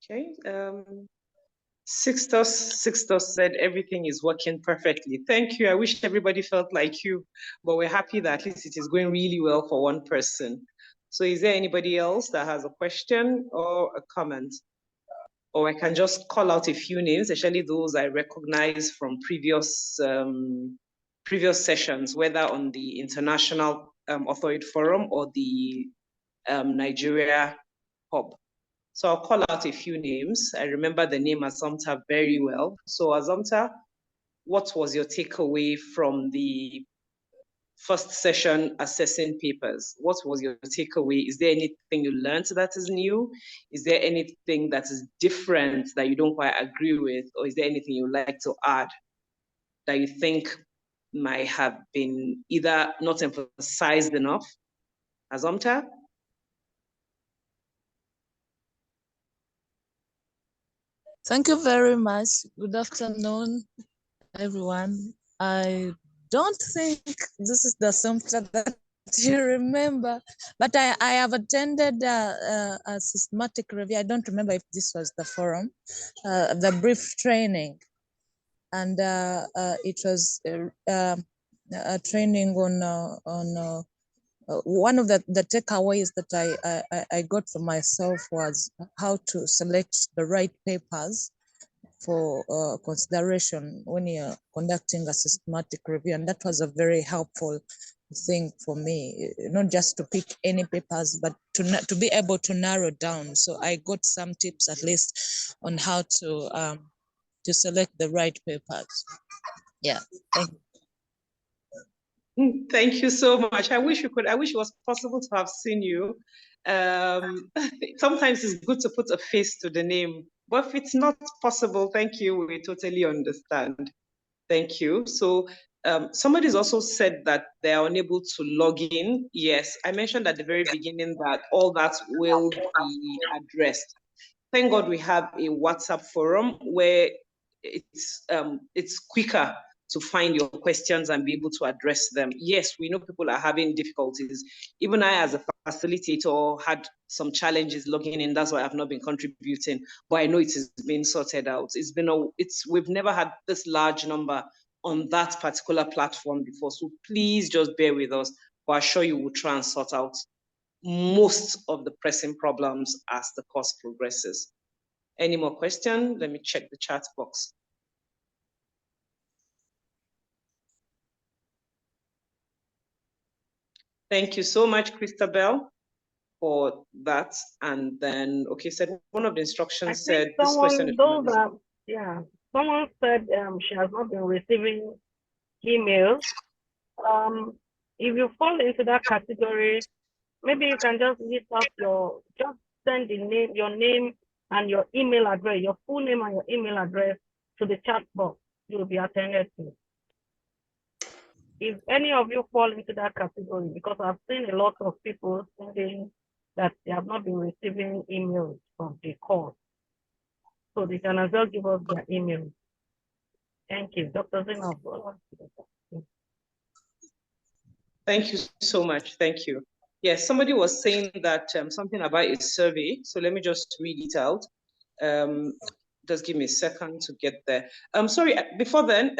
Okay. Sixtus said everything is working perfectly. Thank you. I wish everybody felt like you, but we're happy that at least it is going really well for one person. So is there anybody else that has a question or a comment? Or I can just call out a few names, especially those I recognize from previous sessions, whether on the International Opioid Forum or the Nigeria Hub. So I'll call out a few names. I remember the name Assumpta very well. So Assumpta, what was your takeaway from the first session assessing papers? What was your takeaway? Is there anything you learned that is new? Is there anything that is different that you don't quite agree with? Or is there anything you'd like to add that you think might have been either not emphasized enough? Assumpta? Thank you very much. Good afternoon, everyone. I don't think this is the Assumpta that you remember, but I have attended a systematic review. I don't remember if this was the forum, the brief training, and it was a training on one of the takeaways that I got for myself was how to select the right papers for consideration when you're conducting a systematic review. And that was a very helpful thing for me, not just to pick any papers, but to be able to narrow down. So I got some tips at least on how to select the right papers. Yeah, thank you. Thank you so much. I wish it was possible to have seen you. Sometimes it's good to put a face to the name, but if it's not possible, thank you. We totally understand. Thank you. So somebody's also said that they are unable to log in. Yes, I mentioned at the very beginning that all that will be addressed. Thank God we have a WhatsApp forum where it's quicker to find your questions and be able to address them. Yes, we know people are having difficulties. Even I, as a facilitator, had some challenges logging in. That's why I've not been contributing, but I know it is being sorted out. We've never had this large number on that particular platform before. So please just bear with us, but I assure you we'll try and sort out most of the pressing problems as the course progresses. Any more questions? Let me check the chat box. Thank you so much, Christabel, for that. And then, okay, said one of the instructions said this question is someone said she has not been receiving emails. If you fall into that category, maybe you can just list out just send your name and your email address, your full name and your email address to the chat box. You will be attended to. If any of you fall into that category, because I've seen a lot of people saying that they have not been receiving emails from the course, so they can as well give us their email. Thank you, Dr. Zina. Thank you so much. Thank you. Yes, somebody was saying that something about a survey. So let me just read it out. Just give me a second to get there. Sorry, before then,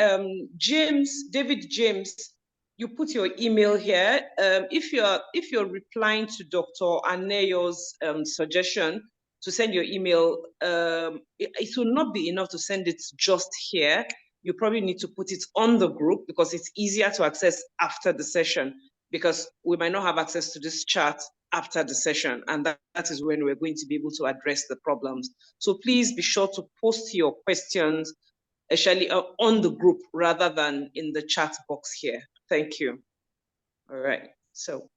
David James, you put your email here. If you're replying to Dr. Aneyo's suggestion to send your email, it will not be enough to send it just here. You probably need to put it on the group because it's easier to access after the session, because we might not have access to this chat after the session, and that is when we're going to be able to address the problems. So please be sure to post your questions actually on the group rather than in the chat box here. Thank you. All right. So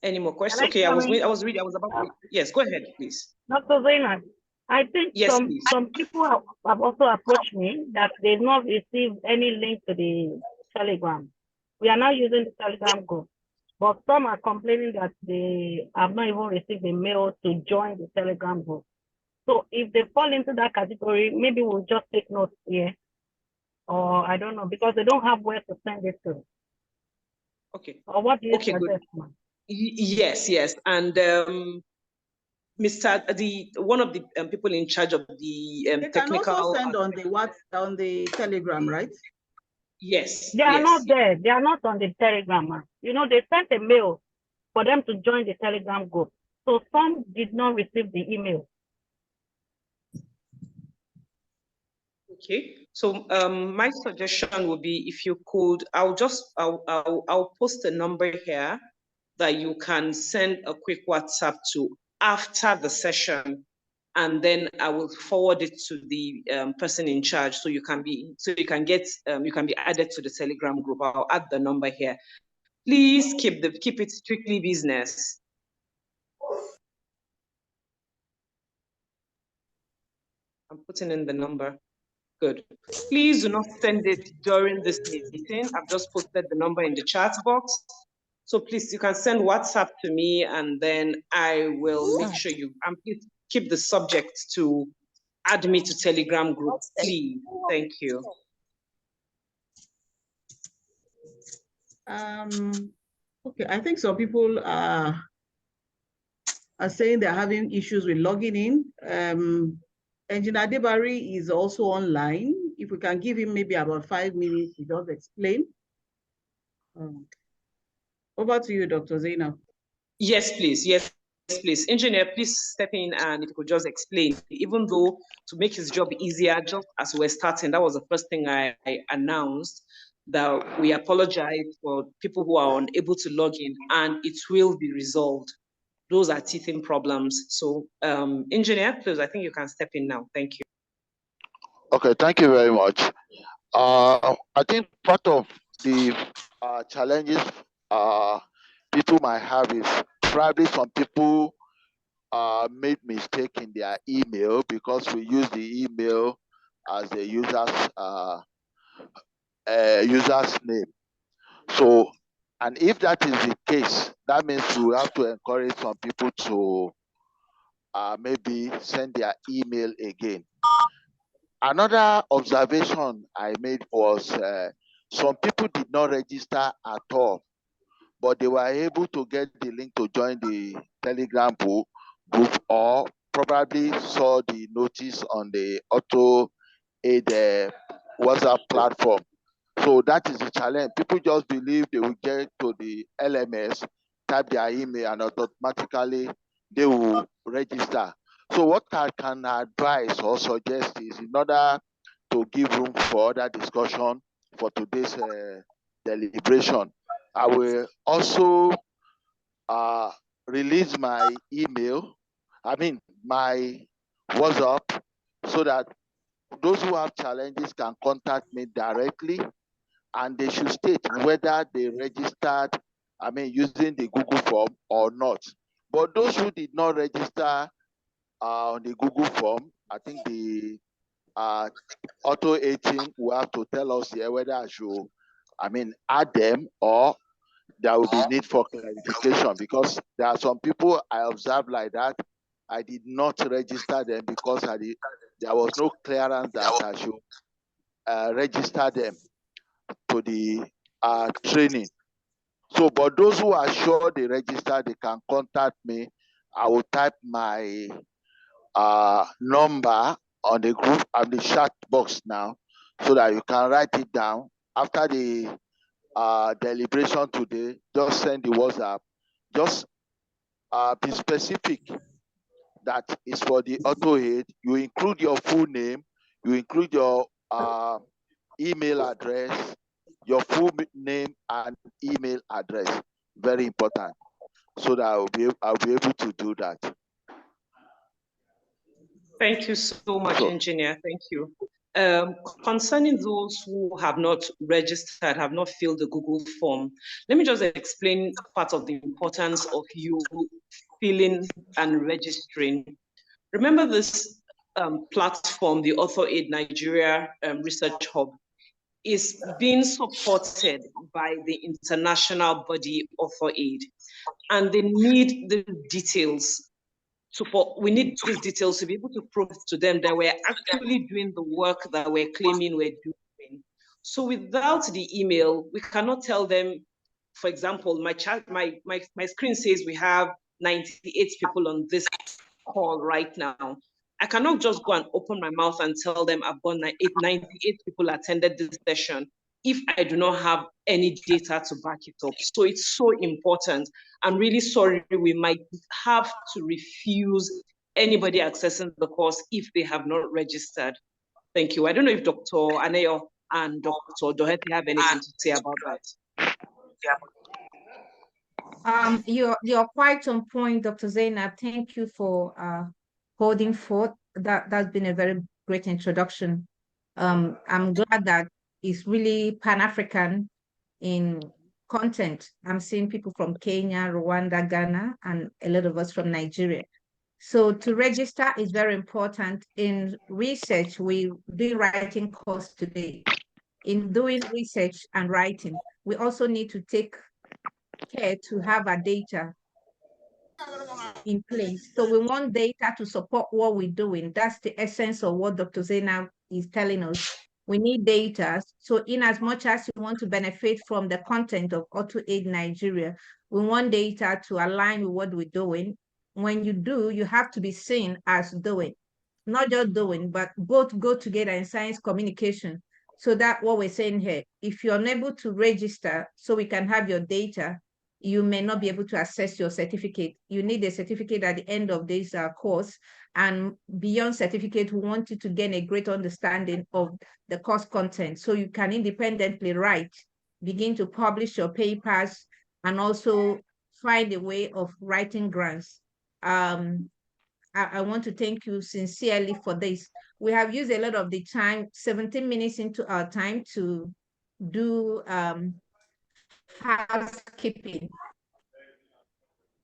any more questions? Okay, I was about to, yes, go ahead, please. Dr. Zainab, I think yes, some people have also approached me that they've not received any link to the Telegram. We are now using the Telegram group, but some are complaining that they have not even received a mail to join the Telegram group. So if they fall into that category, maybe we'll just take notes here, or I don't know, because they don't have where to send it to. Okay. Or what do you suggest? Good. Yes. And one of the people in charge of the they technical. can also send on the Telegram, right? Yes. They are yes. not there. They are not on the Telegram. You know, they sent a mail for them to join the Telegram group. So some did not receive the email. Okay. So my suggestion would be, if you could, I'll post a number here that you can send a quick WhatsApp to after the session, and then I will forward it to the person in charge, so you can be added to the Telegram group. I'll add the number here. Please keep it strictly business. I'm putting in the number. Good. Please do not send it during this meeting. I've just posted the number in the chat box. So please, you can send WhatsApp to me, and then I will make sure please keep the subject to add me to Telegram group, please. Thank you. Okay, I think some people are saying they're having issues with logging in. Engineer Debari is also online. If we can give him maybe about 5 minutes to just explain. Over to you, Dr. Zainab. Yes, please. Yes, please. Engineer, please step in, and if you could just explain, even though to make his job easier, just as we're starting, that was the first thing I announced, that we apologize for people who are unable to log in, and it will be resolved. Those are teething problems. So, engineer, please, I think you can step in now. Thank you. Okay, thank you very much. I think part of the challenges people might have is probably some people made mistake in their email, because we use the email as the user's name. So, and if that is the case, that means we have to encourage some people to maybe send their email again. Another observation I made was some people did not register at all, but they were able to get the link to join the Telegram group, or probably saw the notice on the AutoAid WhatsApp platform. So that is the challenge. People just believe they will get to the LMS, type their email, and automatically they will register. So what I can advise or suggest is, in order to give room for other discussion for today's deliberation, I will also release my my WhatsApp, so that those who have challenges can contact me directly, and they should state whether they registered, using the Google form or not. But those who did not register on the Google form, I think the AutoAid team will have to tell us here whether I should, add them, or there will be need for clarification, because there are some people I observed like that. I did not register them because there was no clearance that I should register them to the training. So, but those who are sure they register, they can contact me. I will type my number on the group and the chat box now, so that you can write it down. After the deliberation today, just send the WhatsApp. Just be specific that is for the AutoAid. You include your full name, you include your email address, your full name and email address. Very important, so that I'll be able to do that. Thank you so much, Engineer. Thank you. Concerning those who have not registered, have not filled the Google form, let me just explain part of the importance of you filling and registering. Remember this platform, the AutoAid Nigeria Research Hub, is being supported by the international body AutoAid, and they need the details. We need these details to be able to prove to them that we're actually doing the work that we're claiming we're doing. So without the email, we cannot tell them, for example, my screen says we have 98 people on this call right now, I cannot just go and open my mouth and tell them I've got 98 people attended this session if I do not have any data to back it up. So it's so important. I'm really sorry, we might have to refuse anybody accessing the course if they have not registered. Thank you. I don't know if Dr. Aneyo and Dr. Doherty have anything to say about that. You're quite on point, Dr. Zainab. Thank you for holding forth. That's been a very great introduction. I'm glad that it's really Pan-African in content. I'm seeing people from Kenya, Rwanda, Ghana, and a lot of us from Nigeria. So to register is very important. In research, we do writing course today. In doing research and writing, we also need to take care to have our data in place. So we want data to support what we're doing. That's the essence of what Dr. Zainab is telling us. We need data. So in as much as you want to benefit from the content of AutoAid Nigeria, we want data to align with what we're doing. When you do, you have to be seen as doing, not just doing, but both go together in science communication. So that what we're saying here, if you're unable to register so we can have your data, you may not be able to access your certificate. You need a certificate at the end of this course. And beyond certificate, we want you to gain a great understanding of the course content so you can independently write, begin to publish your papers, and also find a way of writing grants. I want to thank you sincerely for this. We have used a lot of the time, 17 minutes into our time to do housekeeping.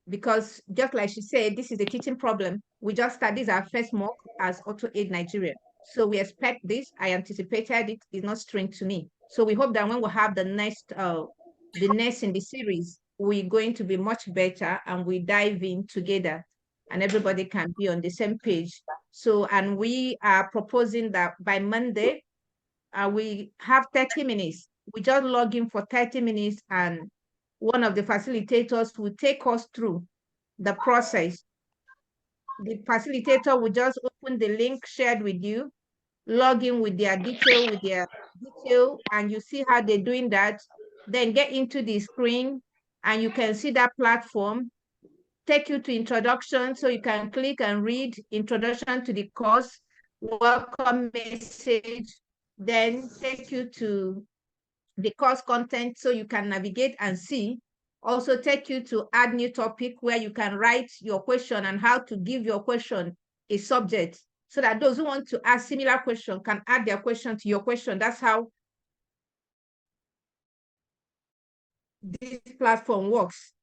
Because just like she said, this is a teaching problem. We just started, this is our first mock as AutoAid Nigeria. So we expect this, I anticipated it, it's not strange to me. So we hope that when we have the next in the series, we're going to be much better and we dive in together and everybody can be on the same page. So, and we are proposing that by Monday, we have 30 minutes. We just log in for 30 minutes and one of the facilitators will take us through the process. The facilitator will just open the link shared with you, log in with their detail, and you see how they're doing that. Then get into the screen and you can see that platform, take you to introduction, so you can click and read introduction to the course, welcome message, then take you to the course content so you can navigate and see. Also take you to add new topic where you can write your question and how to give your question a subject so that those who want to ask similar question can add their question to your question. That's how this platform works.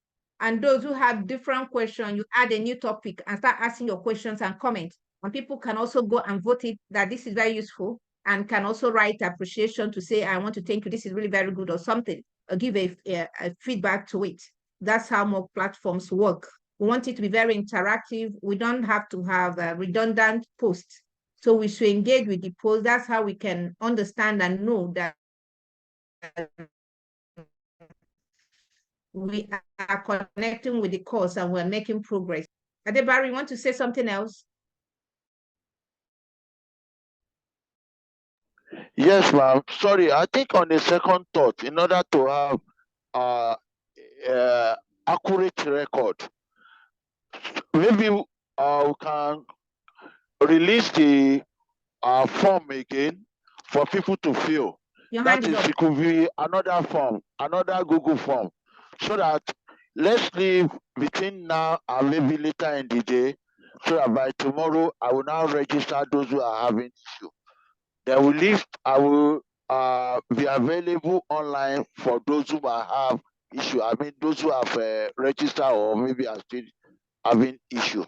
And those who have different questions, you add a new topic and start asking your questions and comments. And people can also go and vote it that this is very useful and can also write appreciation to say, I want to thank you, this is really very good or something, or give a feedback to it. That's how more platforms work. We want it to be very interactive. We don't have to have redundant posts. So we should engage with the post. That's how we can understand and know that we are connecting with the course and we're making progress. Adebari, you want to say something else? Yes, ma'am. Sorry, I think on the second thought, in order to have accurate record, maybe we can release the form again for people to fill. That is, it could be another form, another Google form, so that let's leave between now and maybe later in the day, so that by tomorrow I will now register those who are having issue. Then we leave. I will be available online for those who have issue. I mean, those who have registered or maybe are still having issue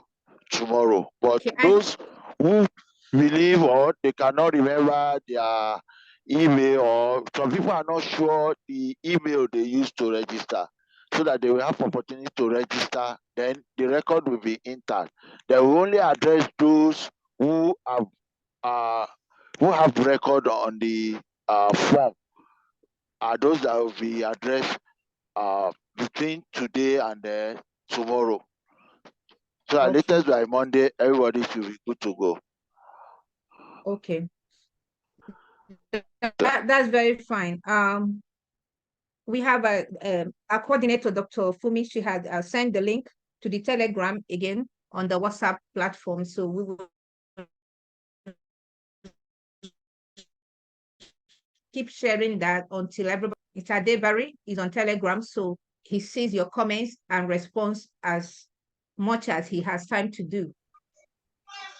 tomorrow. But Okay, those who believe or they cannot remember their email, or some people are not sure the email they used to register, so that they will have opportunity to register, then the record will be intact. They will only address those who have record on the form, are those that will be addressed between today and tomorrow. So at Okay. latest by Monday, everybody should be good to go. Okay. That's very fine. We have a coordinator, Dr. Fumi. She had sent the link to the Telegram again on the WhatsApp platform. So we will keep sharing that until everybody. Mr. Debari is on Telegram, so he sees your comments and responds as much as he has time to do.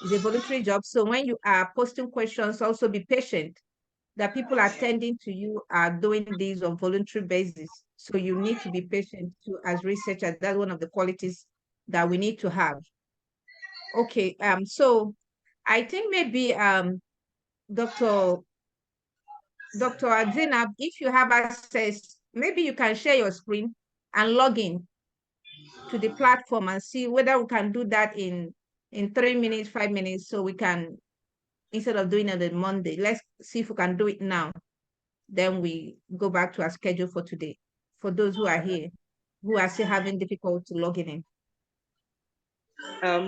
It's a voluntary job. So when you are posting questions, also be patient. The people attending to you are doing these on voluntary basis. So you need to be patient too as researchers. That's one of the qualities that we need to have. Okay, so I think maybe Dr. Zainab, if you have access, maybe you can share your screen and log in to the platform and see whether we can do that in 3 minutes, 5 minutes, so we can, instead of doing it on Monday, let's see if we can do it now. Then we go back to our schedule for today. For those who are here, who are still having difficulty logging in.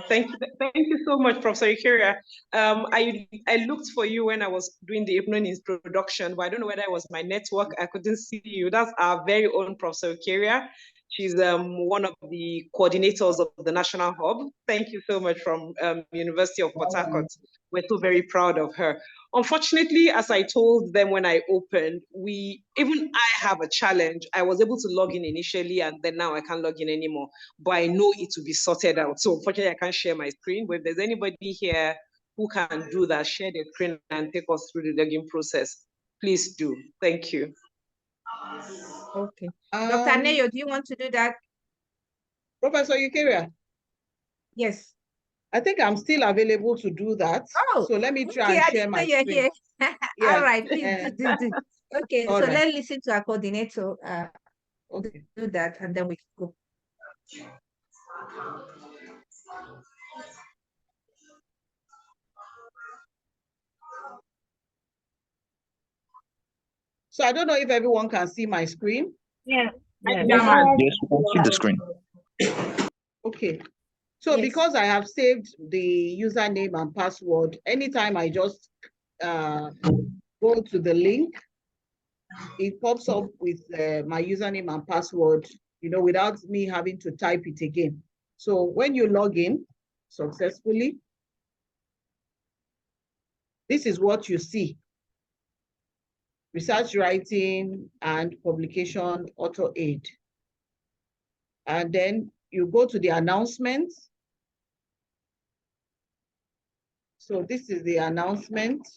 Thank you so much, Professor Ikeria. I looked for you when I was doing the evening introduction, but I don't know whether it was my network. I couldn't see you. That's our very own Professor Ikeria. She's one of the coordinators of the National Hub. Thank you so much from University of Port Harcourt. We're so very proud of her. Unfortunately, as I told them when I opened, even I have a challenge. I was able to log in initially, and then now I can't log in anymore. But I know it will be sorted out. So unfortunately, I can't share my screen. But if there's anybody here who can do that, share the screen and take us through the login process, please do. Thank you. Okay. Dr. Neyo, do you want to do that? Professor Ikeria? Yes. I think I'm still available to do that. Oh, so let me try and share my screen. Here. Yeah. All right, please do. Okay, All so right. let's listen to our coordinator Okay. do that, and then we go. So I don't know if everyone can see my screen. Yes. Yes, we can see the screen. Okay. So Yes. because I have saved the username and password, anytime I just go to the link, it pops up with my username and password, without me having to type it again. So when you log in successfully, this is what you see. Research writing and publication auto aid. And then you go to the announcements. So this is the announcement.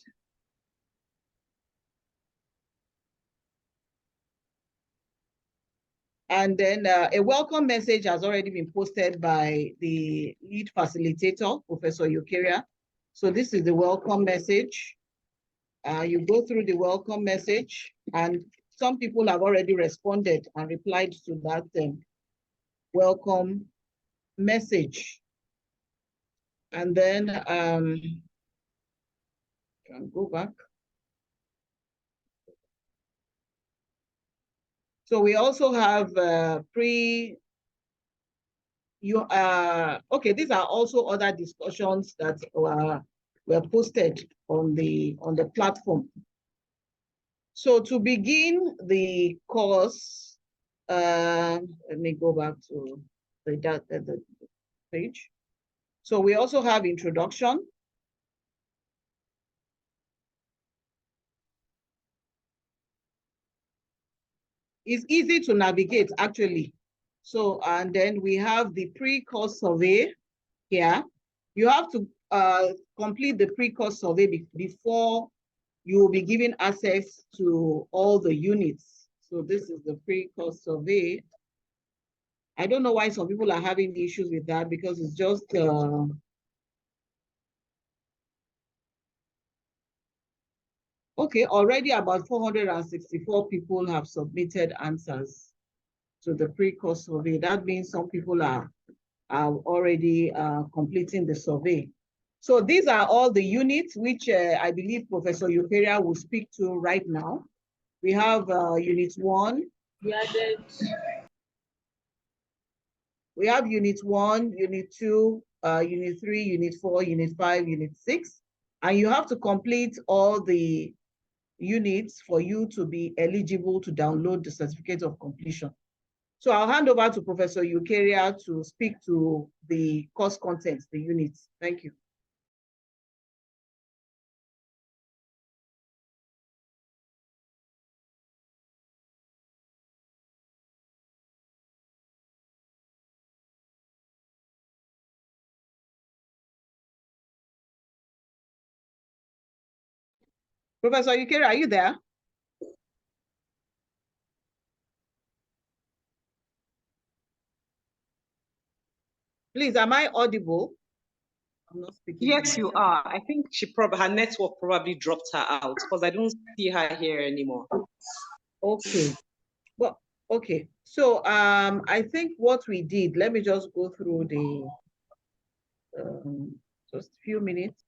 And then a welcome message has already been posted by the lead facilitator, Professor Ikeria. So this is the welcome message. You go through the welcome message, and some people have already responded and replied to that welcome message. And then can go back. So we also have okay, these are also other discussions that were posted on the platform. So to begin the course, let me go back to the page. So we also have introduction. It's easy to navigate, actually. So, and then we have the pre-course survey here. You have to complete the pre-course survey before you will be given access to all the units. So this is the pre-course survey. I don't know why some people are having issues with that, because it's just okay, already about 464 people have submitted answers to the pre-course survey. That means some people are already completing the survey. So these are all the units which I believe Professor Ikeria will speak to right now. We have unit 1. We have unit 1, unit 2, Unit 3, Unit 4, Unit 5, Unit 6, and you have to complete all the units for you to be eligible to download the certificate of completion. So I'll hand over to Professor Eukarya to speak to the course contents, the units. Thank you. Professor Eukarya, are you there? Please, am I audible? I'm not speaking. Yes, you are. I think her network probably dropped her out because I don't see her here anymore. Okay. Well, okay. So I think what we did, let me just go through the just a few minutes.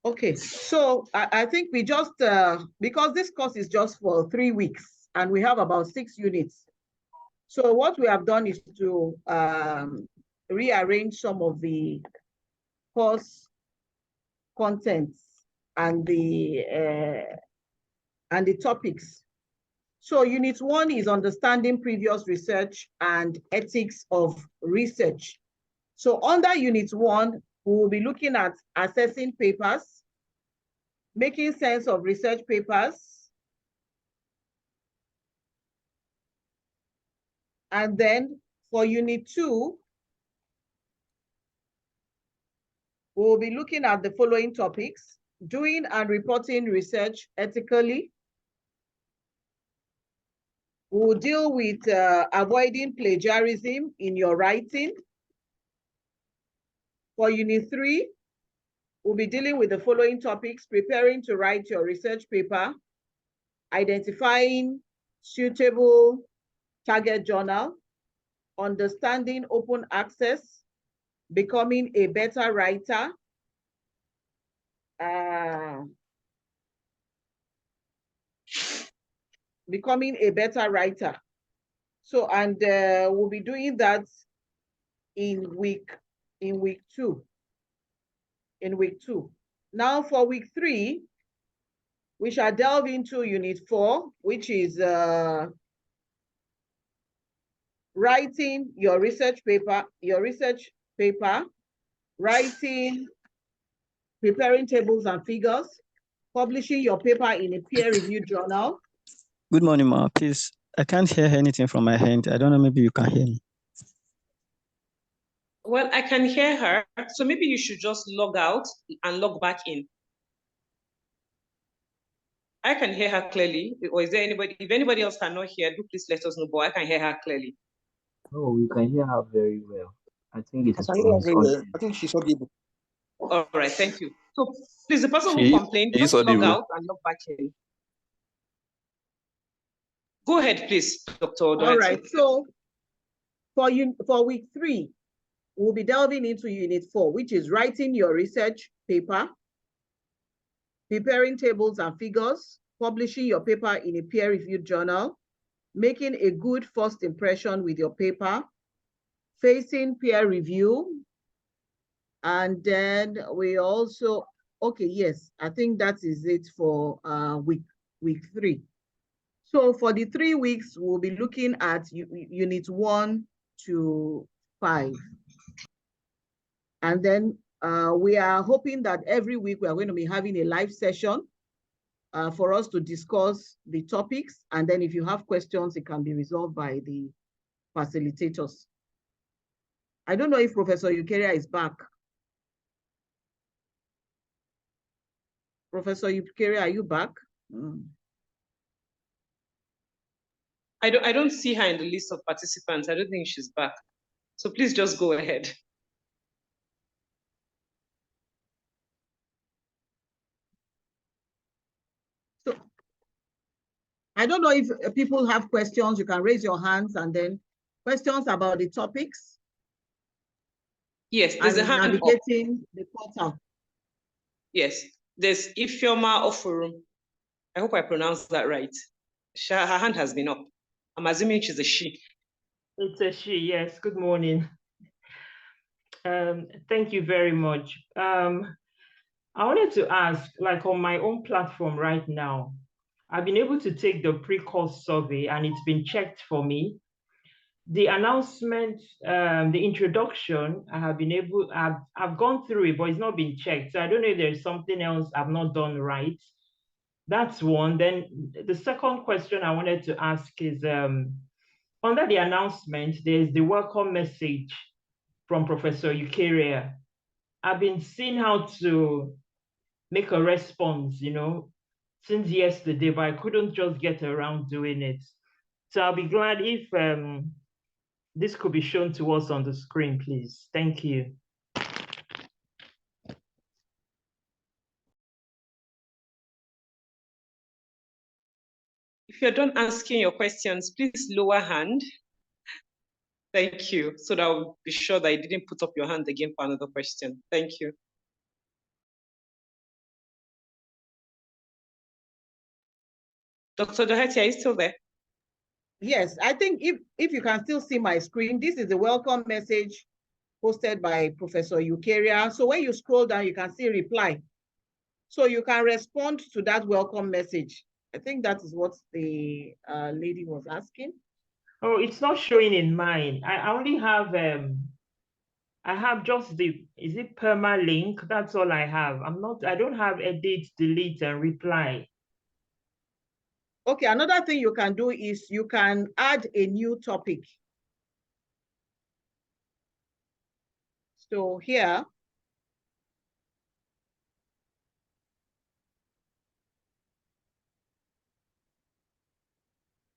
Okay, so I think we just, because this course is just for 3 weeks and we have about 6 units. So what we have done is to rearrange some of the course contents and the topics. So unit 1 is understanding previous research and ethics of research. So under unit 1, we will be looking at assessing papers, making sense of research papers, and then for unit 2, we'll be looking at the following topics: doing and reporting research ethically. We'll deal with avoiding plagiarism in your writing. For unit 3, we'll be dealing with the following topics: preparing to write your research paper, identifying suitable target journal, understanding open access, becoming a better writer, So, and we'll be doing that in week 2. Now for week 3, we shall delve into unit 4, which is writing your research paper, writing, preparing tables and figures, publishing your paper in a peer-reviewed journal. Good morning, Ma. Please, I can't hear anything from my end. I don't know, maybe you can hear me. Well, I can hear her, so maybe you should just log out and log back in. I can hear her clearly. Or is there anybody, if anybody else cannot hear, do please let us know, but I can hear her clearly. Oh, we can hear her very well. I think it is I think she's audible. All right, thank you. So please, the person who complained, just log out and log back in. Go ahead, please, Dr. Odohetu. All right, so for week 3, we'll be delving into unit 4, which is writing your research paper, preparing tables and figures, publishing your paper in a peer-reviewed journal, making a good first impression with your paper, facing peer review, and then we also, okay, yes, I think that is it for week 3. So for the 3 weeks, we'll be looking at unit 1 to 5. And then we are hoping that every week we are going to be having a live session for us to discuss the topics. And then if you have questions, it can be resolved by the facilitators. I don't know if Professor Eukarya is back. Professor Eukarya, are you back? I don't see her in the list of participants. I don't think she's back. So please just go ahead. So I don't know if people have questions. You can raise your hands, and then questions about the topics. Yes, there's a and hand up. navigating the portal. Yes, there's Ifeoma Ofurum. I hope I pronounced that right. Her hand has been up. I'm assuming she's a she. It's a she, yes. Good morning. Thank you very much. I wanted to ask, like on my own platform right now, I've been able to take the pre-course survey and it's been checked for me. The announcement, the introduction, I've gone through it, but it's not been checked. So I don't know if there's something else I've not done right. That's one. Then the second question I wanted to ask is, under the announcement, there's the welcome message from Professor Eucharia. I've been seeing how to make a response, since yesterday, but I couldn't just get around doing it. So I'll be glad if this could be shown to us on the screen, please. Thank you. If you're done asking your questions, please lower hand. Thank you. So that I'll be sure that I didn't put up your hand again for another question. Thank you. Dr. Doherty, are you still there? Yes, I think if you can still see my screen, this is the welcome message posted by Professor Eucharia. So when you scroll down, you can see reply. So you can respond to that welcome message. I think that is what the lady was asking. Oh, it's not showing in mine. I only have, I have just is it permalink? That's all I have. I don't have edit, delete, and reply. Okay, another thing you can do is you can add a new topic. So here,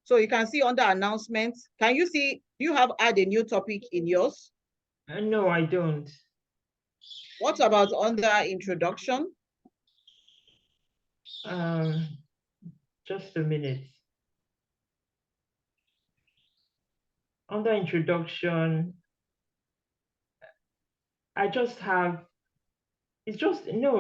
so you can see under announcements, can you see, do you have add a new topic in yours? No, I don't. What about under introduction? Just a minute. Under introduction, I just have, it's just, no.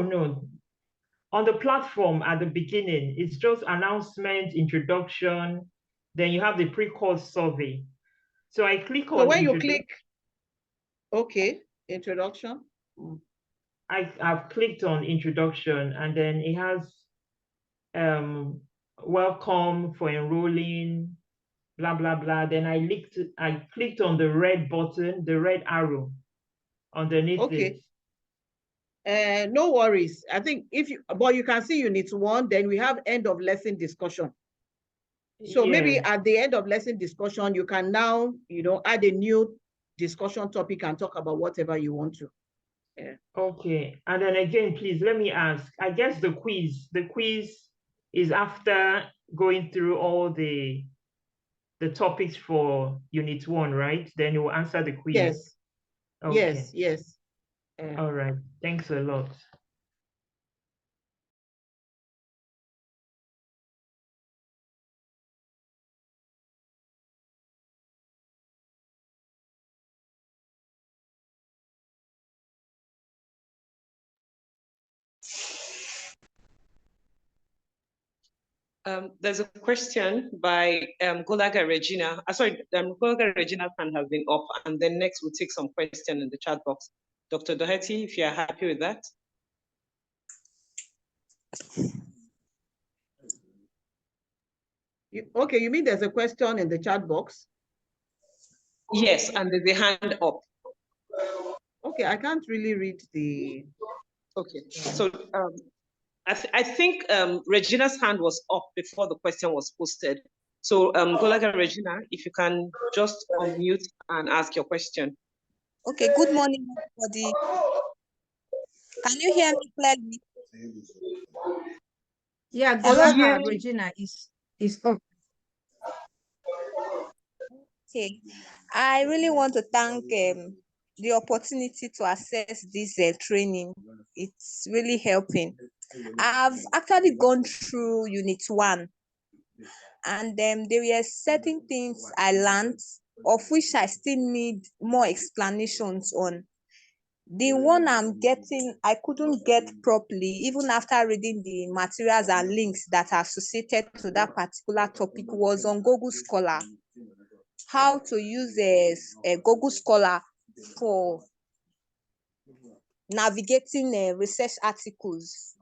On the platform at the beginning, it's just announcement, introduction, then you have the pre-course survey. So I click on. So when you click, okay, introduction. I've clicked on introduction and then it has welcome for enrolling, blah, blah, blah. Then I clicked on the red button, the red arrow underneath it. No worries. I think but you can see unit 1, then we have end of lesson discussion. So maybe at the end of lesson discussion, you can now, add a new discussion topic and talk about whatever you want to. Yeah. Okay. And then again, please let me ask, I guess the quiz is after going through all the topics for unit 1, right? Then you will answer the quiz. Yes. Okay. Yes. All right. Thanks a lot. There's a question by Golaga Regina. Golaga Regina's hand has been up, and then next we'll take some question in the chat box. Dr. Doherty, if you're happy with that. Okay, you mean there's a question in the chat box? Yes, and there's a hand up. Okay, I can't really read the... Okay, so I think Regina's hand was up before the question was posted. So Golaga Regina, if you can just unmute and ask your question. Okay, good morning, everybody. Can you hear me clearly? Yeah, Golaga Regina is up. Okay, I really want to thank the opportunity to access this training. It's really helping. I've actually gone through unit 1, and there were certain things I learned, of which I still need more explanations on. The one I'm getting, I couldn't get properly, even after reading the materials and links that are associated to that particular topic, was on Google Scholar. How to use a Google Scholar for navigating research articles.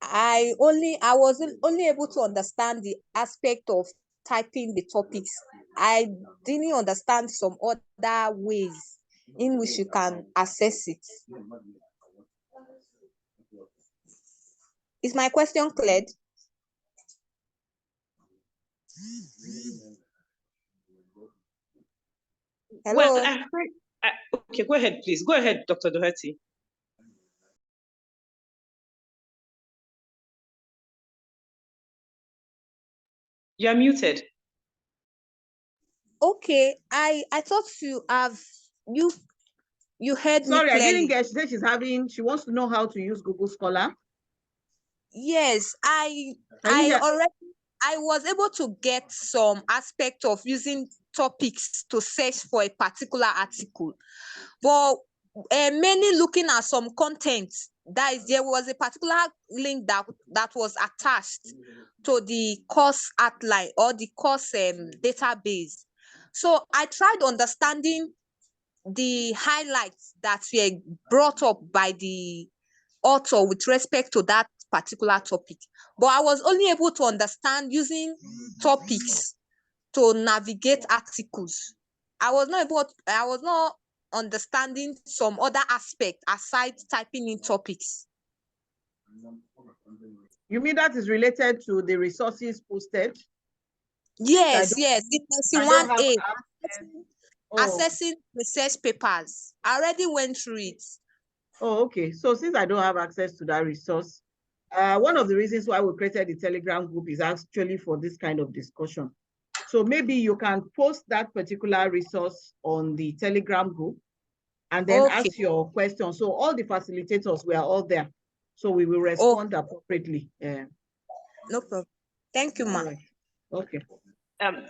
I was only able to understand the aspect of typing the topics. I didn't understand some other ways in which you can access it. Is my question cleared? Hello? Well, okay, go ahead, please. Go ahead, Dr. Doherty. You're muted. Okay, I thought you heard Sorry, me clearly. I didn't get. She said she wants to know how to use Google Scholar. Yes, I was able to get some aspect of using topics to search for a particular article, but mainly looking at some content. That is, there was a particular link that was attached to the course outline or the course database. So I tried understanding the highlights that were brought up by the author with respect to that particular topic, but I was only able to understand using topics to navigate articles. I was not understanding some other aspect aside typing in topics. You mean that is related to the resources posted? Yes, yes. It's 1A, assessing research papers. I already went through it. Oh, okay. So since I don't have access to that resource, one of the reasons why we created the Telegram group is actually for this kind of discussion. So maybe you can post that particular resource on the Telegram group and then ask your question. So all the facilitators were all there. So we will respond appropriately. No problem. Thank you, ma'am. Okay.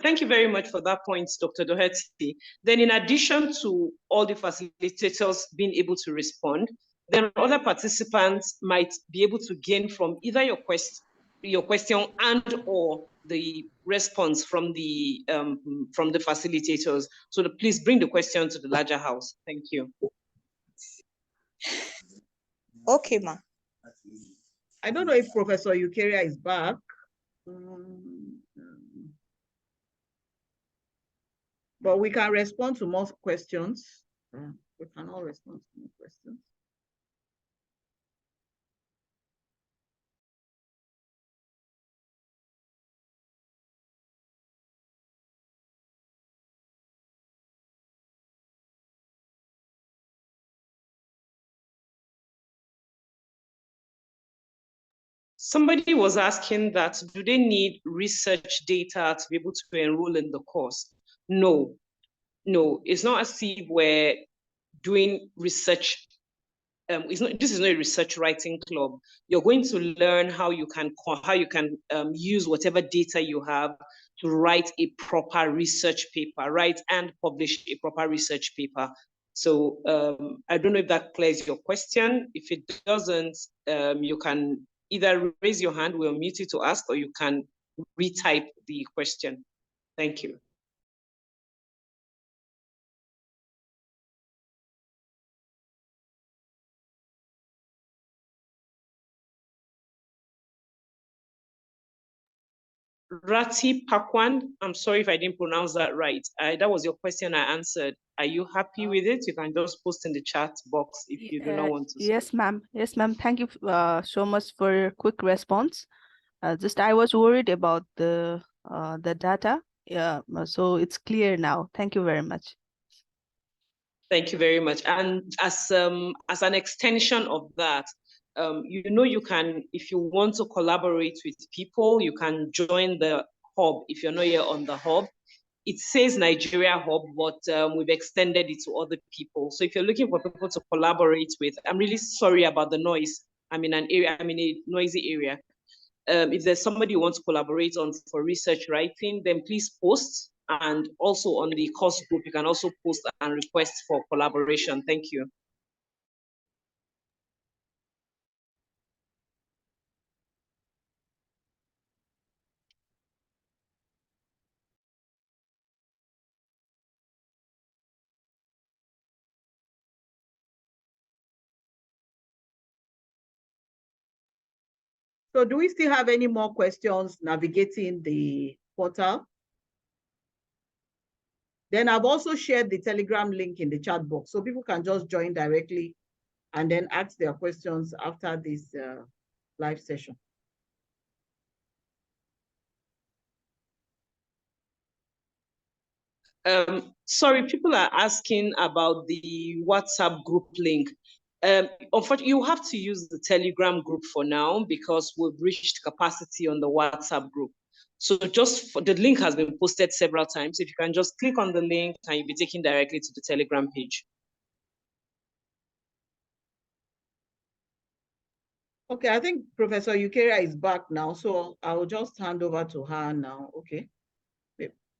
Thank you very much for that point, Dr. Doherty. Then in addition to all the facilitators being able to respond, then other participants might be able to gain from either your question and or the response from the facilitators. So please bring the question to the larger house. Thank you. Okay, ma. I don't know if Professor Eukaria is back. But we can respond to more questions. We can all respond to more questions. Somebody was asking that, do they need research data to be able to enroll in the course? No, it's not as if we're doing research. This is not a research writing club. You're going to learn how you can use whatever data you have to write a proper research paper, write and publish a proper research paper. So I don't know if that clears your question. If it doesn't, you can either raise your hand, we'll mute you to ask, or you can retype the question. Thank you. Rati Pakwan, I'm sorry if I didn't pronounce that right. That was your question I answered. Are you happy with it? You can just post in the chat box if you do not want to. Yes, ma'am. Yes, ma'am. Thank you so much for your quick response. Just I was worried about the data. Yeah, so it's clear now. Thank you very much. Thank you very much. And as an extension of that, you can, if you want to collaborate with people, you can join the hub if you're not here on the hub. It says Nigeria Hub, but we've extended it to other people. So if you're looking for people to collaborate with, I'm really sorry about the noise. I'm in a noisy area. If there's somebody you want to collaborate on for research writing, then please post. And also on the course group, you can also post and request for collaboration. Thank you. So do we still have any more questions navigating the portal? Then I've also shared the Telegram link in the chat box, so people can just join directly and then ask their questions after this live session. Sorry, people are asking about the WhatsApp group link. Unfortunately, you have to use the Telegram group for now because we've reached capacity on the WhatsApp group. So the link has been posted several times. If you can just click on the link and you'll be taken directly to the Telegram page. Okay, I think Professor Eucharia is back now, so I will just hand over to her now, okay?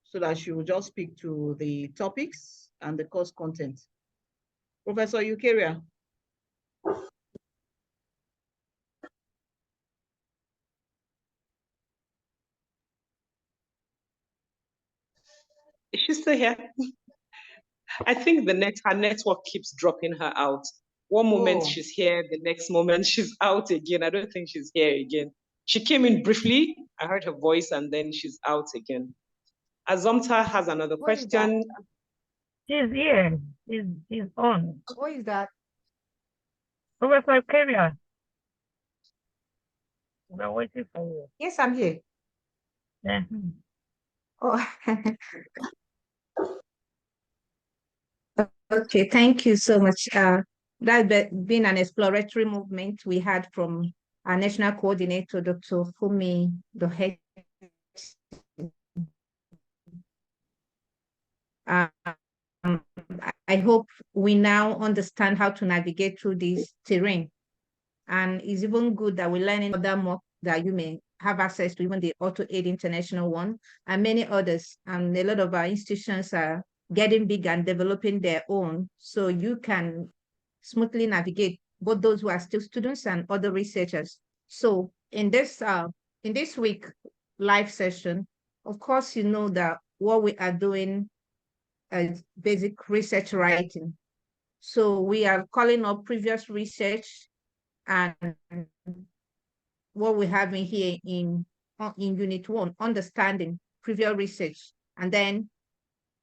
So that she will just speak to the topics and the course content. Professor Eucharia. Is she still here? I think her network keeps dropping her out. One moment she's here, the next moment she's out again. I don't think she's here again. She came in briefly, I heard her voice, and then she's out again. Azomta has another question. She's here. She's on. What is that? Professor Eucharia. We're waiting for you. Yes, I'm here. Yeah. Oh. Okay, thank you so much. That's been an exploratory movement we had from our national coordinator, Dr. Fumi Dohe. I hope we now understand how to navigate through this terrain. And it's even good that we're learning other more that you may have access to, even the AutoAid International one and many others. And a lot of our institutions are getting big and developing their own, so you can smoothly navigate both those who are still students and other researchers. So in this week live session, of course, you know that what we are doing is basic research writing. So we are calling up previous research and what we have in here in Unit 1, understanding previous research, and then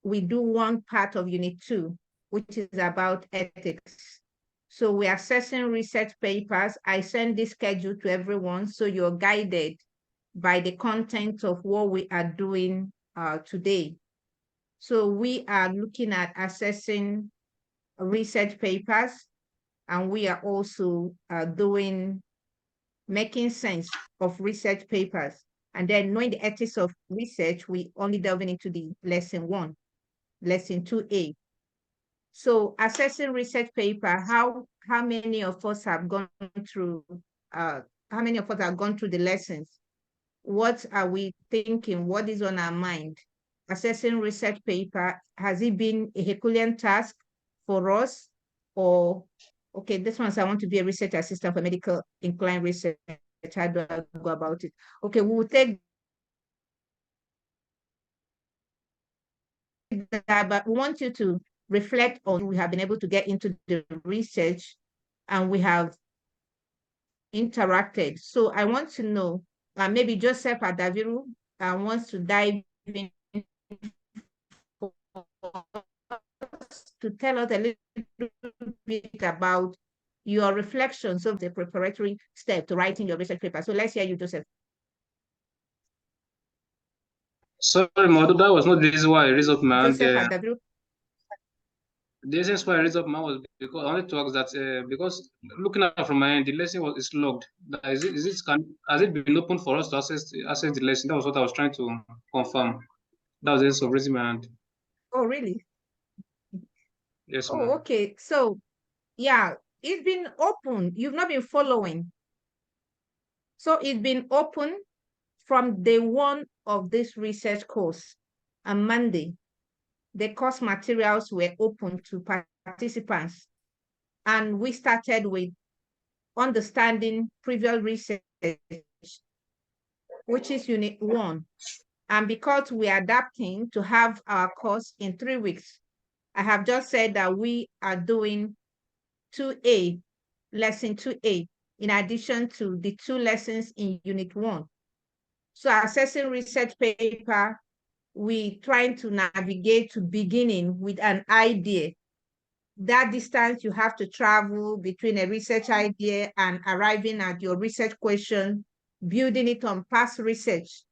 we do one part of Unit 2, which is about ethics. So we're assessing research papers. I send this schedule to everyone, so you're guided by the content of what we are doing today. So we are looking at assessing research papers, and we are also making sense of research papers. And then knowing the ethics of research, we only delving into the lesson 1. Lesson 2A. So assessing research paper, how many of us have gone through the lessons? What are we thinking? What is on our mind? Assessing research paper, has it been a Herculean task for us? Or, okay, this one, I want to be a research assistant for medical inclined research. How do I go about it? Okay, we will take that, but we want you to reflect on, we have been able to get into the research and we have interacted. So I want to know, maybe Joseph Adaviru wants to dive in to tell us a little bit about your reflections of the preparatory step to writing your research paper. So let's hear you, Joseph. Sorry, Madu, that was not the reason why I raised up my hand. Joseph The reason why I raised up my hand was because I wanted to ask that because looking at from my end, the lesson is logged. Has it been open for us to access the lesson? That was what I was trying to confirm. That was the reason of raising my hand. Oh, really? Yes, ma'am. Okay. So, yeah, it's been open. You've not been following. So it's been open from day 1 of this research course. On Monday, the course materials were open to participants. And we started with understanding previous research, which is Unit 1. And because we are adapting to have our course in 3 weeks, I have just said that we are doing 2A, lesson 2A, in addition to the 2 lessons in Unit 1. So assessing research paper, we trying to navigate to beginning with an idea. That distance you have to travel between a research idea and arriving at your research question, building it on past research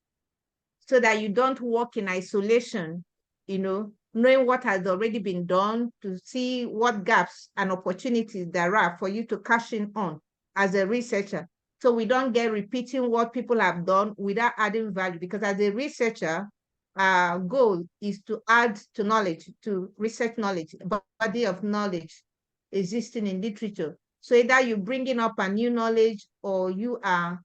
so that you don't work in isolation, knowing what has already been done to see what gaps and opportunities there are for you to cash in on as a researcher. So we don't get repeating what people have done without adding value, because as a researcher, our goal is to add to knowledge, to research knowledge, body of knowledge existing in literature. So either you're bringing up a new knowledge or you are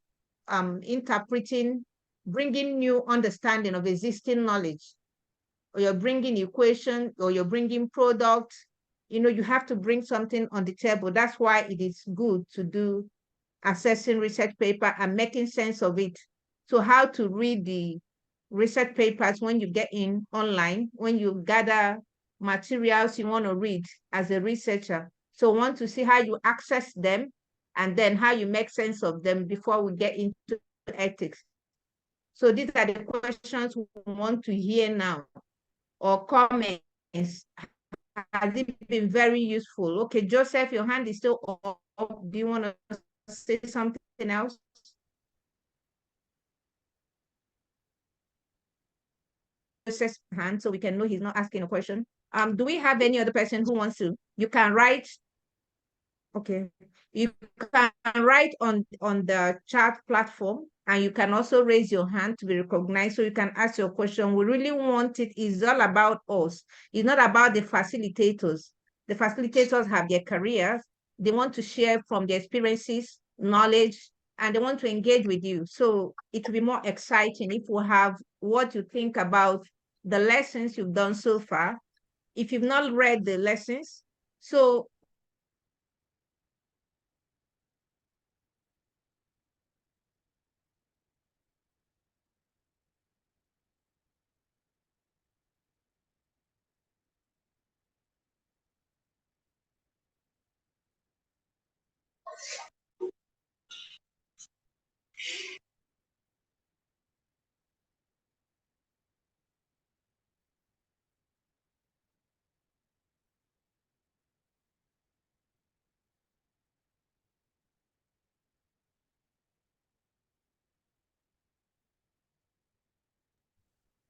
interpreting, bringing new understanding of existing knowledge, or you're bringing equation, or you're bringing product. You have to bring something on the table. That's why it is good to do assessing research paper and making sense of it. So how to read the research papers when you get in online, when you gather materials you want to read as a researcher. So want to see how you access them and then how you make sense of them before we get into ethics. So these are the questions we want to hear now, or comments. Has it been very useful? Okay, Joseph, your hand is still up. Do you want to say something else? Joseph's hand so we can know he's not asking a question. Do we have any other person who wants to? You can write. Okay, you can write on the chat platform, and you can also raise your hand to be recognized so you can ask your question. We really want it. It's all about us. It's not about the facilitators. The facilitators have their careers. They want to share from their experiences, knowledge, and they want to engage with you. So it will be more exciting if we have what you think about the lessons you've done so far. If you've not read the lessons, so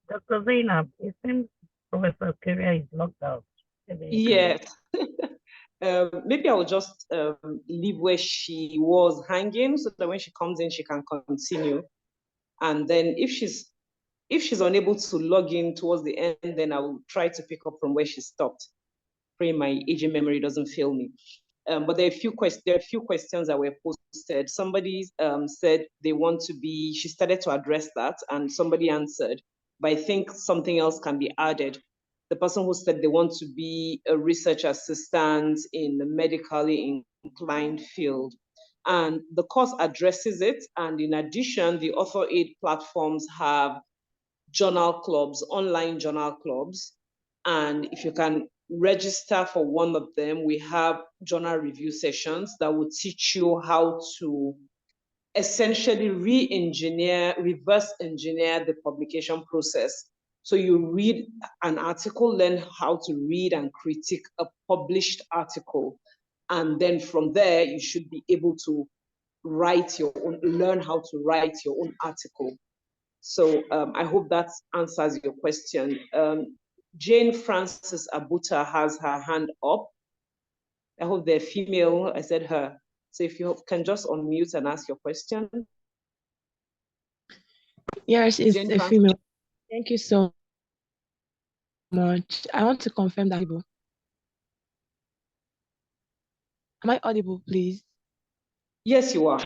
Dr. Zainab, it seems Professor Keria is locked out. Yes. Maybe I will just leave where she was hanging so that when she comes in, she can continue. And then if she's unable to log in towards the end, then I will try to pick up from where she stopped. Pray my aging memory doesn't fail me. But there are a few questions that were posted. Somebody said they want to be, she started to address that and somebody answered, but I think something else can be added. The person who said they want to be a research assistant in the medically inclined field. And the course addresses it. And in addition, the author aid platforms have journal clubs, online journal clubs. And if you can register for one of them, we have journal review sessions that will teach you how to essentially reverse engineer the publication process. So you read an article, learn how to read and critique a published article. And then from there, you should be able to learn how to write your own article. So I hope that answers your question. Jane Francis Abuta has her hand up. I hope they're female. I said her. So if you can just unmute and ask your question. Yes, it's Jane a Francis. female. Thank you so much. I want to confirm that. Am I audible, please? Yes, you are.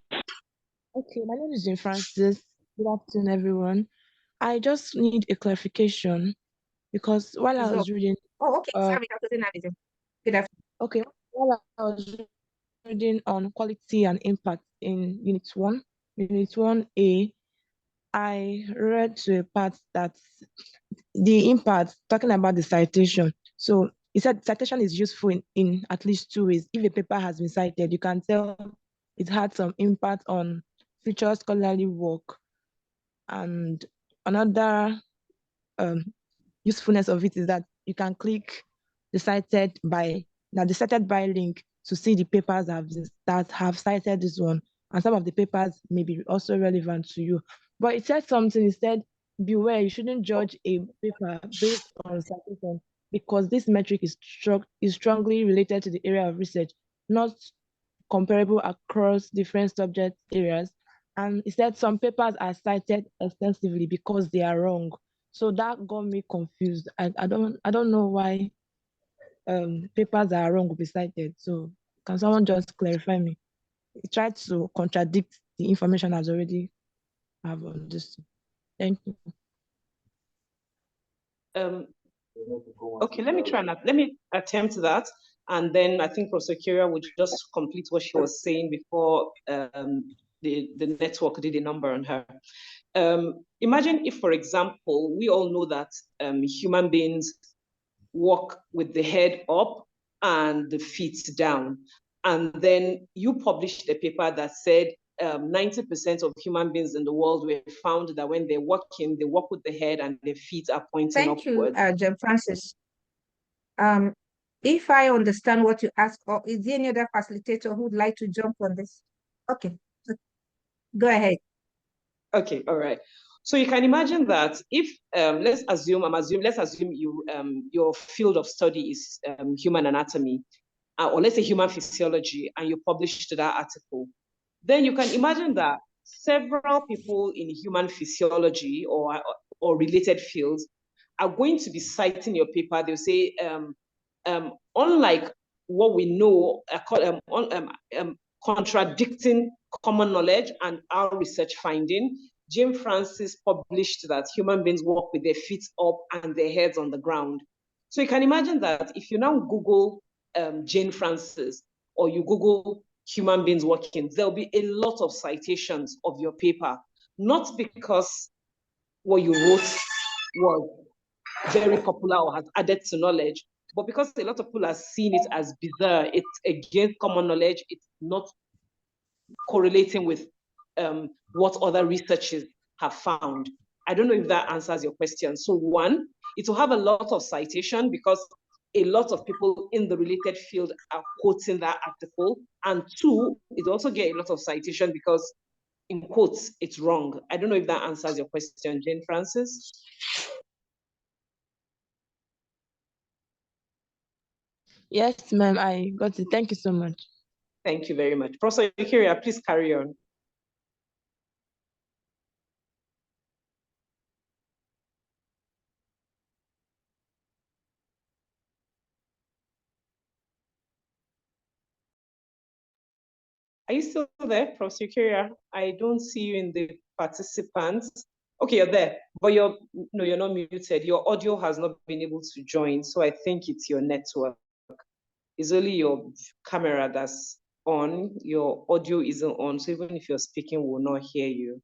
Okay, my name is Jane Francis. Good afternoon, everyone. I just need a clarification because while I was reading. Oh, okay. Sorry, Dr. Zainab. Good afternoon. Okay, while I was reading on quality and impact in Unit 1, Unit 1A, I read to a part that the impact, talking about the citation. So it said citation is useful in at least 2 ways. If a paper has been cited, you can tell it had some impact on future scholarly work. And another usefulness of it is that you can click the cited by link to see the papers that have cited this one, and some of the papers may be also relevant to you. But it said something, it said, beware, you shouldn't judge a paper based on citation, because this metric is strongly related to the area of research, not comparable across different subject areas. And it said some papers are cited extensively because they are wrong. So that got me confused. I don't know why papers that are wrong will be cited. So can someone just clarify me? It tried to contradict the information I've already have on this. Thank you. Okay, let me attempt that. And then I think Professor Kyria would just complete what she was saying before the network did a number on her. Imagine if, for example, we all know that human beings walk with the head up and the feet down. And then you published a paper that said 90% of human beings in the world were found that when they're walking, they walk with the head and their feet are pointing upwards. Thank you, Jane Francis. If I understand what you asked, or is there any other facilitator who would like to jump on this? Okay, go ahead. Okay, all right. So you can imagine that if let's assume you your field of study is human anatomy, or let's say human physiology, and you published that article, then you can imagine that several people in human physiology or related fields are going to be citing your paper. They'll say, unlike what we know, contradicting common knowledge and our research finding, Jane Francis published that human beings walk with their feet up and their heads on the ground. So you can imagine that if you now Google Jane Francis, or you Google human beings walking, there'll be a lot of citations of your paper, not because what you wrote was very popular or has added to knowledge, but because a lot of people are seeing it as bizarre. It's against common knowledge. It's not correlating with what other researchers have found. I don't know if that answers your question. So one, it will have a lot of citation because a lot of people in the related field are quoting that article. And two, it also get a lot of citation because in quotes, it's wrong. I don't know if that answers your question, Jane Francis. Yes, ma'am, I got it. Thank you so much. Thank you very much. Professor Kyria, please carry on. Are you still there, Professor Kyria? I don't see you in the participants. Okay, you're there, but you're not muted. Your audio has not been able to join, so I think it's your network. It's only your camera that's on. Your audio isn't on, so even if you're speaking, we'll not hear you.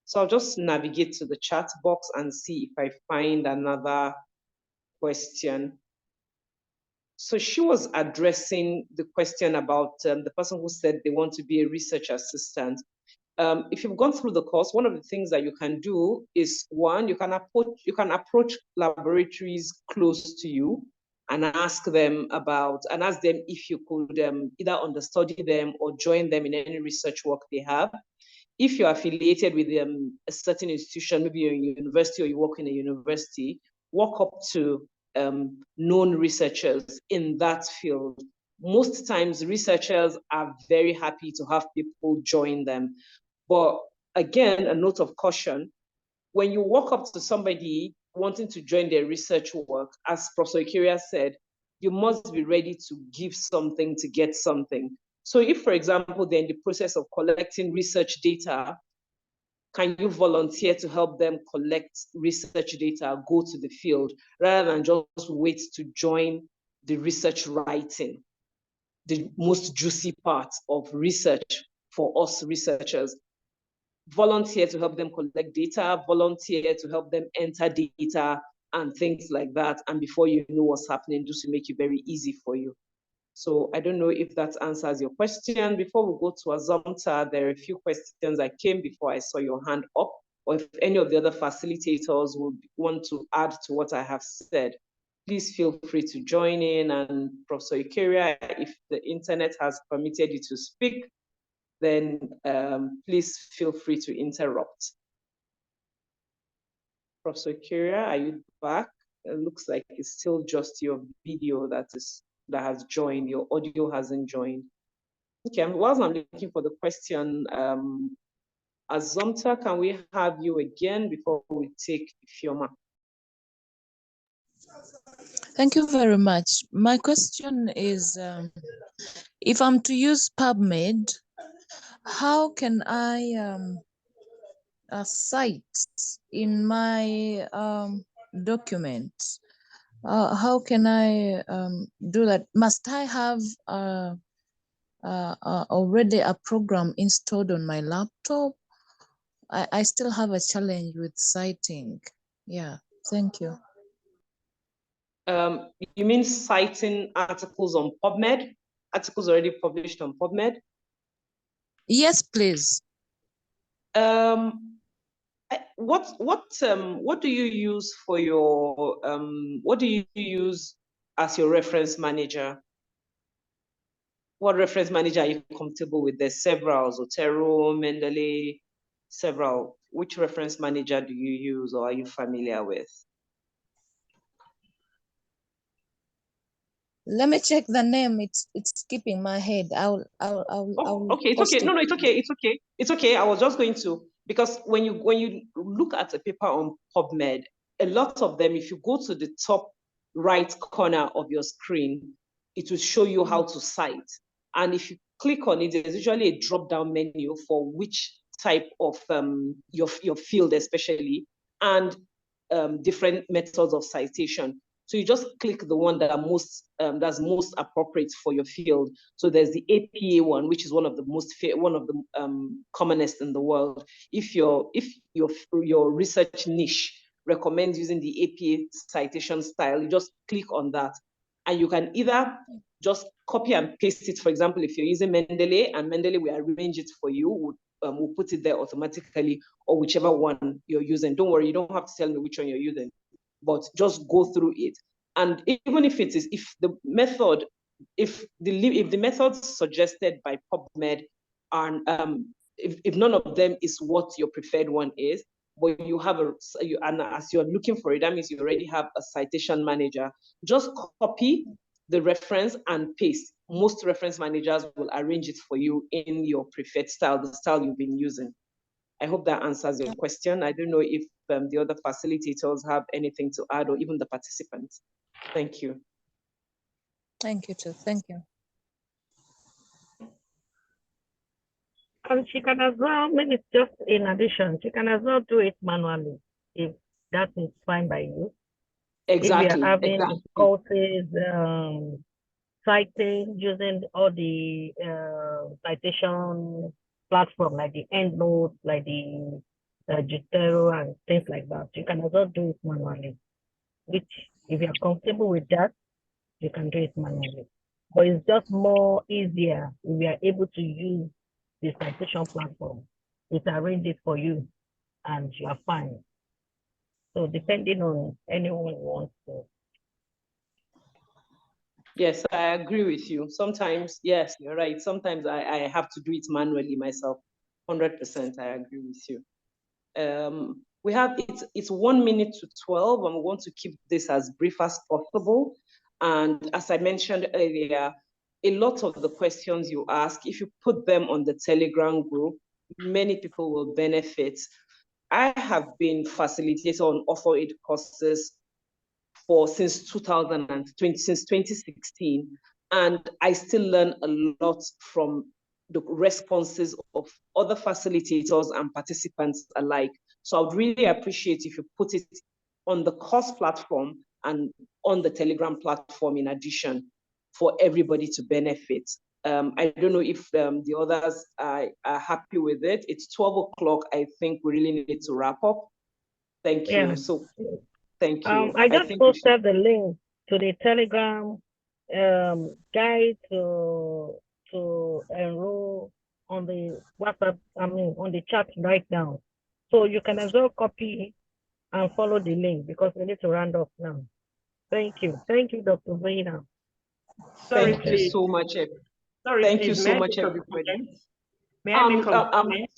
So I'll just navigate to the chat box and see if I find another question. So she was addressing the question about the person who said they want to be a research assistant. If you've gone through the course, one of the things that you can do is, one, you can approach laboratories close to you and ask them if you could either understudy them or join them in any research work they have. If you're affiliated with a certain institution, maybe you're in a university or you work in a university, walk up to known researchers in that field. Most times researchers are very happy to have people join them. But again, a note of caution, when you walk up to somebody wanting to join their research work, as Professor Kyria said, you must be ready to give something to get something. So if, for example, they're in the process of collecting research data, can you volunteer to help them collect research data, go to the field, rather than just wait to join the research writing, the most juicy part of research for us researchers? Volunteer to help them collect data, volunteer to help them enter data and things like that. And before you know what's happening, just to make it very easy for you. So I don't know if that answers your question. Before we go to Azomta, there are a few questions that came before I saw your hand up, or if any of the other facilitators would want to add to what I have said, please feel free to join in. And Professor Ikeria, if the internet has permitted you to speak, then please feel free to interrupt. Professor Ikeria, are you back? It looks like it's still just your video that has joined. Your audio hasn't joined. Okay, whilst I'm looking for the question, Azomta, can we have you again before we take Fioma? Thank you very much. My question is, if I'm to use PubMed, how can I cite in my documents? How can I do that? Must I have already a program installed on my laptop? I still have a challenge with citing. Yeah, thank you. You mean citing articles on PubMed? Articles already published on PubMed? Yes, please. What do you use for your what do you use as your reference manager? What reference manager are you comfortable with? There's several, Zotero, Mendeley, several. Which reference manager do you use or are you familiar with? Let me check the name. It's skipping my head. I'll okay, it's okay. No, it's okay. It's okay. It's okay. I was just going to, because when you look at a paper on PubMed, a lot of them, if you go to the top right corner of your screen, it will show you how to cite. And if you click on it, there's usually a drop-down menu for which type of your field especially, and different methods of citation. So you just click the one that are that's most appropriate for your field. So there's the APA one, which is one of the commonest in the world. If your research niche recommends using the APA citation style, you just click on that, and you can either just copy and paste it. For example, if you're using Mendeley, and Mendeley will arrange it for you, we'll put it there automatically, or whichever one you're using. Don't worry, you don't have to tell me which one you're using, but just go through it. And even if the methods suggested by PubMed are, if none of them is what your preferred one is, but you have and as you're looking for it, that means you already have a citation manager, just copy the reference and paste. Most reference managers will arrange it for you in your preferred style, the style you've been using. I hope that answers your question. I don't know if the other facilitators have anything to add, or even the participants. Thank you. Thank you too. Thank you. And she can as well, maybe it's just in addition, she can as well do it manually if that is fine by you. Exactly. If you're having difficulties citing using all the citation platform like the EndNote, like the Zotero and things like that, you can also do it manually. Which, if you're comfortable with that, you can do it manually. But it's just more easier if we are able to use the citation platform. It arrange it for you, and you are fine. So depending on anyone who wants to. Yes, I agree with you. Sometimes, yes, you're right. Sometimes I have to do it manually myself. 100%, I agree with you. We have, it's 1 minute to 12, and we want to keep this as brief as possible. And as I mentioned earlier, a lot of the questions you ask, if you put them on the Telegram group, many people will benefit. I have been facilitator on Author Aid courses since 2016, and I still learn a lot from the responses of other facilitators and participants alike. So I would really appreciate if you put it on the course platform and on the Telegram platform in addition, for everybody to benefit. I don't know if the others are happy with it. It's 12 o'clock. I think we really need to wrap up. Thank you. Yeah. So thank you. I just posted the link to the Telegram guide to enroll on the WhatsApp, on the chat right now. So you can as well copy and follow the link because we need to round up now. Thank you. Thank you, Dr. Zaina. Sorry, Thank you please. so much. Sorry, Thank please. you May so I much, make a everybody. comment? May I make a comment?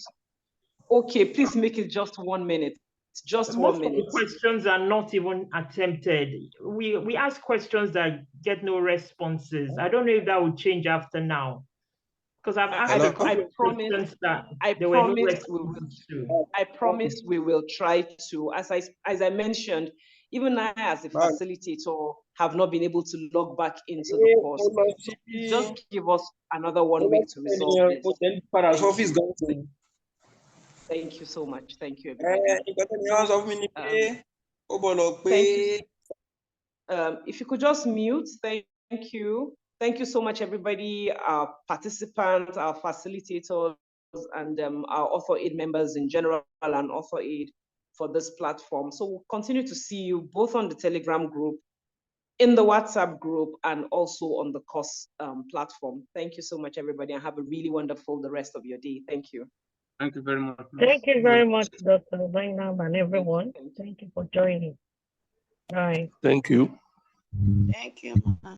Okay, please make it just 1 minute. Just 1 Most minute. of the questions are not even attempted. We ask questions that get no responses. I don't know if that will change after now. Because I've asked a couple of questions that there were no responses to. I promise we will try to. As I mentioned, even I as a facilitator have not been able to log back into the course. So just give us another 1 week to resolve this. Thank you so much. Thank you, everybody. Thank you. If you could just mute, thank you. Thank you so much, everybody, our participants, our facilitators, and our Author Aid members in general and Author Aid for this platform. So we'll continue to see you both on the Telegram group, in the WhatsApp group, and also on the course platform. Thank you so much, everybody, and have a really wonderful the rest of your day. Thank you. Thank you very much. Thank you very much, Dr. Zainab and everyone. Thank you for joining. Bye. Thank you. Thank you.